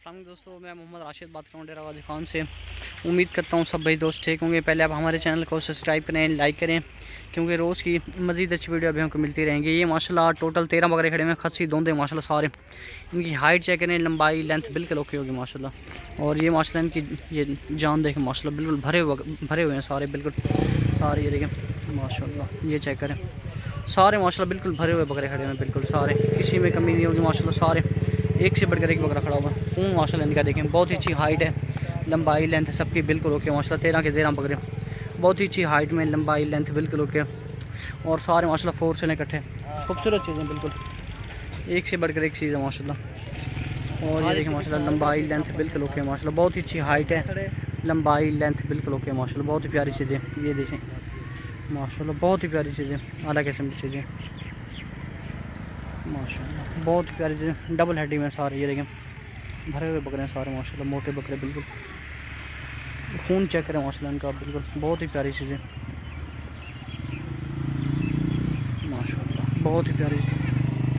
अस्सलाम दोस्तों, मैं मोहम्मद राशिद बात कर रहा हूँ डेरा गाजी खान से। उम्मीद करता हूँ सब भाई दोस्त ठीक होंगे। पहले आप हमारे चैनल को सब्सक्राइब करें, लाइक करें, क्योंकि रोज़ की मज़ीद अच्छी वीडियो अभी हमको मिलती रहेंगी। ये माशाल्लाह टोटल 13 बकरे खड़े हैं, खस्सी दोंदे माशाल्लाह सारे। इनकी हाइट चेक करें, लंबाई लेंथ बिल्कुल ओके होगी माशाल्लाह। और ये माशाल्लाह इनकी ये जान देखें माशाल्लाह, बिल्कुल भरे हुए हैं सारे, बिल्कुल सारे। ये देखें माशाल्लाह, ये चेक करें सारे माशाल्लाह बिल्कुल भरे हुए बकरे खड़े हैं, बिल्कुल सारे, किसी में कमी नहीं होगी माशाल्लाह। सारे एक से बढ़कर एक बकरा खड़ा हुआ है। माशाल्लाह इनका देखें, बहुत ही अच्छी हाइट है, लंबाई लेंथ सबकी बिल्कुल ओके माशाल्लाह। 13 के 13 बकरे, बहुत ही अच्छी हाइट में, लंबाई लेंथ बिल्कुल ओके। और सारे माशाल्लाह 4 से इकट्ठे, खूबसूरत चीज़ें, बिल्कुल एक से बढ़कर एक चीज़ है माशाल्लाह। और ये देखें माशाल्लाह, लंबाई लेंथ बिल्कुल ओके माशाल्लाह, बहुत ही अच्छी हाइट है, लंबाई लेंथ बिल्कुल ओके माशाल्लाह। बहुत ही प्यारी चीज़ें, ये देखें माशाल्लाह, बहुत ही प्यारी चीज़ें, अलग किस्म की चीज़ें माशाल्लाह, बहुत ही प्यारी चीज़ें। डबल हेडी में सारे, ये देखें भरे हुए बकरे हैं सारे माशाल्लाह, मोटे बकरे, बिल्कुल खून चेक करें माशाल्लाह इनका, बिल्कुल बहुत ही प्यारी चीज़ें माशाल्लाह, बहुत ही प्यारी।